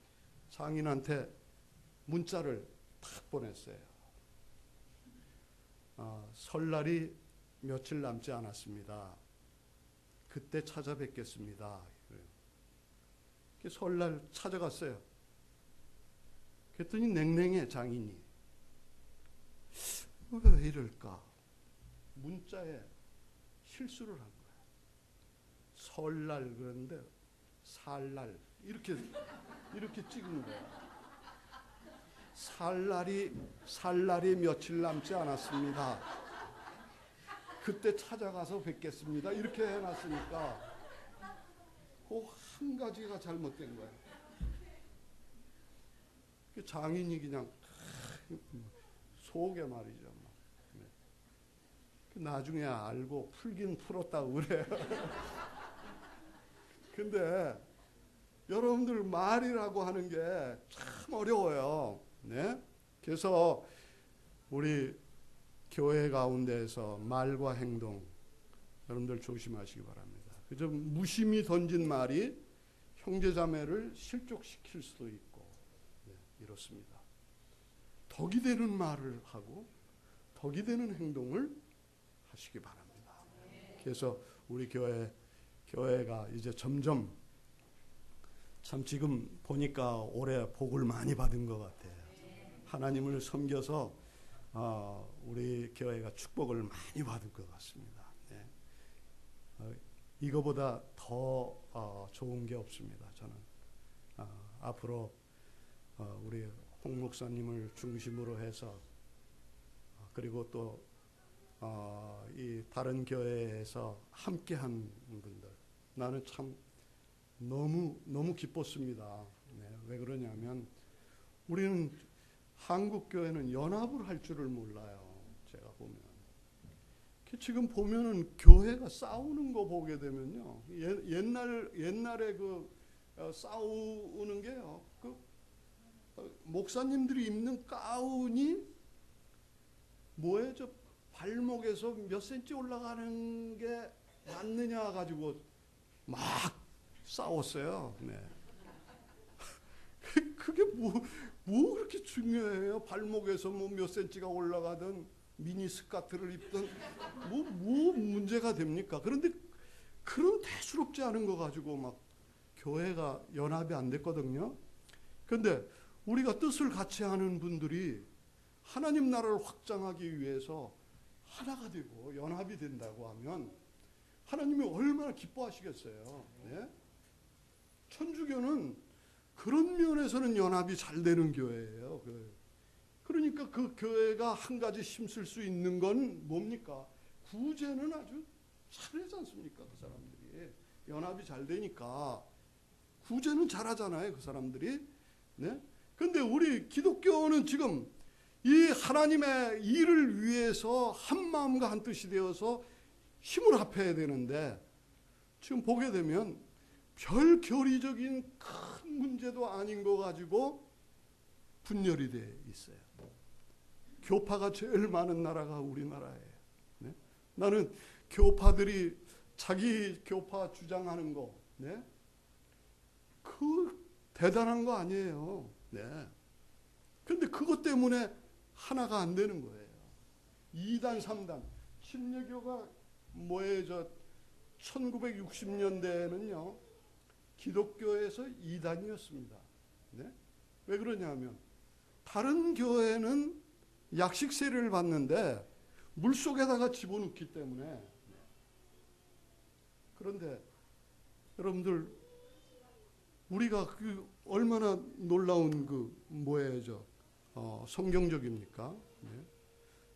[SPEAKER 1] 장인한테 문자를 탁 보냈어요. 설날이 며칠 남지 않았습니다. 그때 찾아뵙겠습니다. 설날 찾아갔어요. 그랬더니 냉랭해, 장인이. 왜 이럴까? 문자에 실수를 한 거야. 설날 그러는데 살날 이렇게 찍은 거야. 살날이 며칠 남지 않았습니다. 그때 찾아가서 뵙겠습니다. 이렇게 해놨으니까 그 한 가지가 잘못된 거야. 장인이 그냥 속에 말이죠. 나중에 알고 풀긴 풀었다고 그래요. 근데 여러분들 말이라고 하는 게 참 어려워요. 네? 그래서 우리 교회 가운데에서 말과 행동 여러분들 조심하시기 바랍니다. 그저 무심히 던진 말이 형제자매를 실족시킬 수도 있고 이렇습니다. 덕이 되는 말을 하고 덕이 되는 행동을 하시기 바랍니다. 그래서 우리 교회가 이제 점점 참 지금 보니까 올해 복을 많이 받은 것 같아요. 하나님을 섬겨서 우리 교회가 축복을 많이 받을 것 같습니다. 네. 이거보다 더 좋은 게 없습니다. 저는 앞으로 우리 홍 목사님을 중심으로 해서 그리고 또 이 다른 교회에서 함께한 분들 나는 참 너무 기뻤습니다. 네, 왜 그러냐면 우리는 한국 교회는 연합을 할 줄을 몰라요. 제가 보면 지금 보면은 교회가 싸우는 거 보게 되면요 옛날에 그 싸우는 게요 그 목사님들이 입는 가운이 뭐에 저 발목에서 몇 센치 올라가는 게 맞느냐 가지고 막 싸웠어요. 네. 그게 뭐 그렇게 중요해요? 발목에서 뭐 몇 센치가 올라가든 미니 스커트를 입든 뭐 문제가 됩니까? 그런데 그런 대수롭지 않은 거 가지고 막 교회가 연합이 안 됐거든요. 그런데 우리가 뜻을 같이 하는 분들이 하나님 나라를 확장하기 위해서 하나가 되고 연합이 된다고 하면 하나님이 얼마나 기뻐하시겠어요. 네? 천주교는 그런 면에서는 연합이 잘 되는 교회예요. 그러니까 그 교회가 한 가지 힘쓸 수 있는 건 뭡니까? 구제는 아주 잘하지 않습니까? 그 사람들이 연합이 잘 되니까 구제는 잘하잖아요. 그 사람들이. 네? 근데 우리 기독교는 지금 이 하나님의 일을 위해서 한 마음과 한 뜻이 되어서 힘을 합해야 되는데 지금 보게 되면 별 교리적인 큰 문제도 아닌 거 가지고 분열이 돼 있어요. 교파가 제일 많은 나라가 우리나라예요. 네? 나는 교파들이 자기 교파 주장하는 거, 네? 그 대단한 거 아니에요. 네. 근데 그것 때문에 하나가 안 되는 거예요. 2단, 3단. 침례교가 뭐예요? 1960년대에는요. 기독교에서 2단이었습니다. 네? 왜 그러냐면 다른 교회는 약식 세례를 받는데 물속에다가 집어넣기 때문에. 그런데 여러분들 우리가 그 얼마나 놀라운 그 뭐예요? 성경적입니까? 네.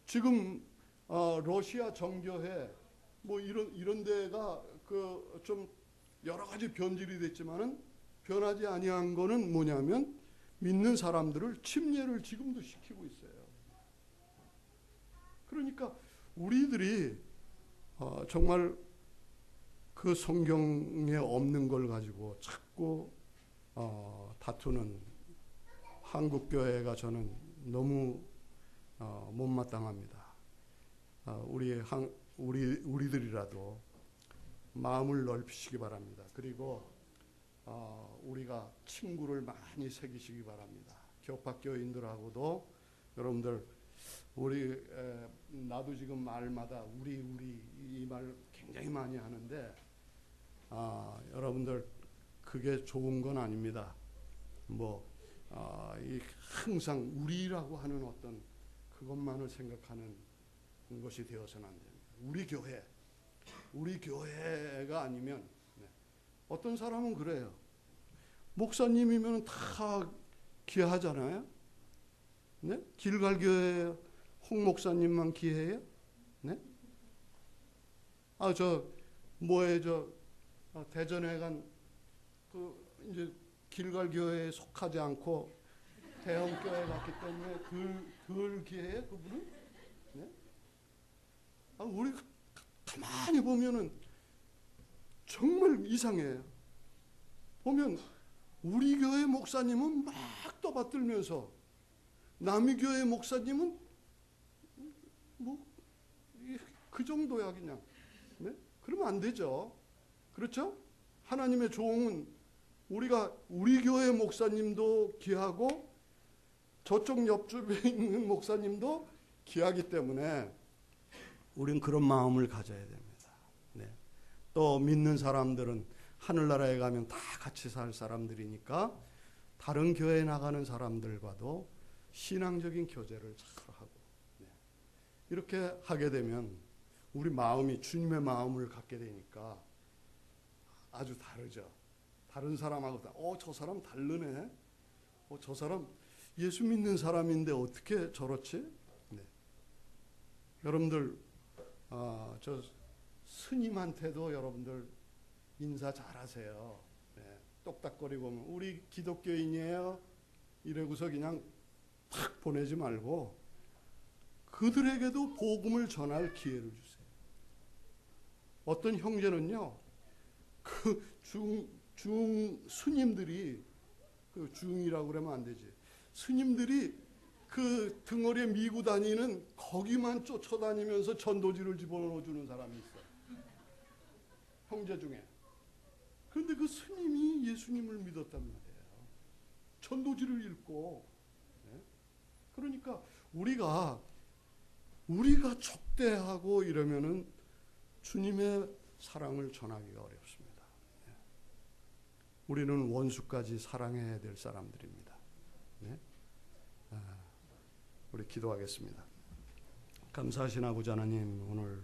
[SPEAKER 1] 지금 러시아 정교회 뭐 이런 데가 그 좀 여러 가지 변질이 됐지만은 변하지 아니한 거는 뭐냐면 믿는 사람들을 침례를 지금도 시키고 있어요. 그러니까 우리들이 정말 그 성경에 없는 걸 가지고 자꾸 다투는 한국 교회가 저는 너무 못마땅합니다. 우리들이라도 마음을 넓히시기 바랍니다. 그리고 우리가 친구를 많이 새기시기 바랍니다. 교파교인들하고도 여러분들 나도 지금 말마다 우리 이 말 굉장히 많이 하는데 여러분들 그게 좋은 건 아닙니다. 항상 우리라고 하는 어떤 그것만을 생각하는 것이 되어서는 안 됩니다. 우리 교회가 아니면 네. 어떤 사람은 그래요. 목사님이면 다 귀하잖아요. 네? 길갈교회 홍 목사님만 귀해요? 네? 대전에 간 이제 길갈교회에 속하지 않고 대형교회 갔기 때문에 덜 귀해요, 그분은? 네? 우리 가만히 보면은 정말 이상해요. 보면 우리 교회 목사님은 막 떠받들면서 남의 교회 목사님은 뭐 그 정도야 그냥. 네? 그러면 안 되죠. 그렇죠? 하나님의 종은 우리 교회 목사님도 귀하고 저쪽 옆집에 있는 목사님도 귀하기 때문에 우린 그런 마음을 가져야 됩니다. 네. 또 믿는 사람들은 하늘나라에 가면 다 같이 살 사람들이니까 다른 교회에 나가는 사람들과도 신앙적인 교제를 잘 하고, 네. 이렇게 하게 되면 우리 마음이 주님의 마음을 갖게 되니까 아주 다르죠. 다른 사람하고 저 사람 다르네. 저 사람 예수 믿는 사람인데 어떻게 저렇지? 네. 여러분들 저 스님한테도 여러분들 인사 잘하세요. 네. 똑딱거리고 오면 우리 기독교인이에요. 이러고서 그냥 탁 보내지 말고 그들에게도 복음을 전할 기회를 주세요. 어떤 형제는요, 그 스님들이, 그 중이라고 그러면 안 되지. 스님들이 그 등허리에 미고 다니는 거기만 쫓아다니면서 전도지를 집어넣어 주는 사람이 있어. 형제 중에. 그런데 그 스님이 예수님을 믿었단 말이에요. 전도지를 읽고. 네? 그러니까 우리가 척대하고 이러면은 주님의 사랑을 전하기가 어렵습니다. 네. 우리는 원수까지 사랑해야 될 사람들입니다. 네? 우리 기도하겠습니다. 감사하신 아버지 하나님, 오늘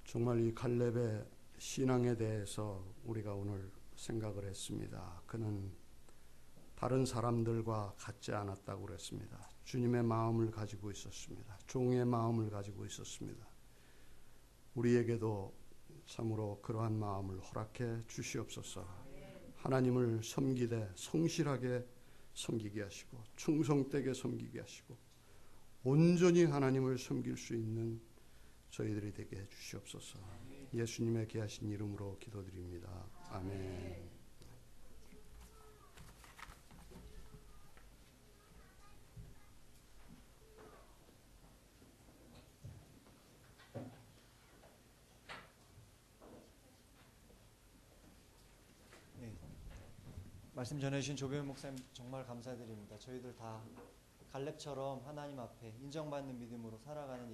[SPEAKER 1] 정말 이 갈렙의 신앙에 대해서 우리가 오늘 생각을 했습니다. 그는 다른 사람들과 같지 않았다고 그랬습니다. 주님의 마음을 가지고 있었습니다. 종의 마음을 가지고 있었습니다. 우리에게도 참으로 그러한 마음을 허락해 주시옵소서. 하나님을 섬기되 성실하게 섬기게 하시고 충성되게 섬기게 하시고 온전히 하나님을 섬길 수 있는 저희들이 되게 해 주시옵소서. 예수님의 귀하신 이름으로 기도드립니다. 아멘.
[SPEAKER 2] 말씀 전해주신 조병현 목사님 정말 감사드립니다. 저희들 다 갈렙처럼 하나님 앞에 인정받는 믿음으로 살아가는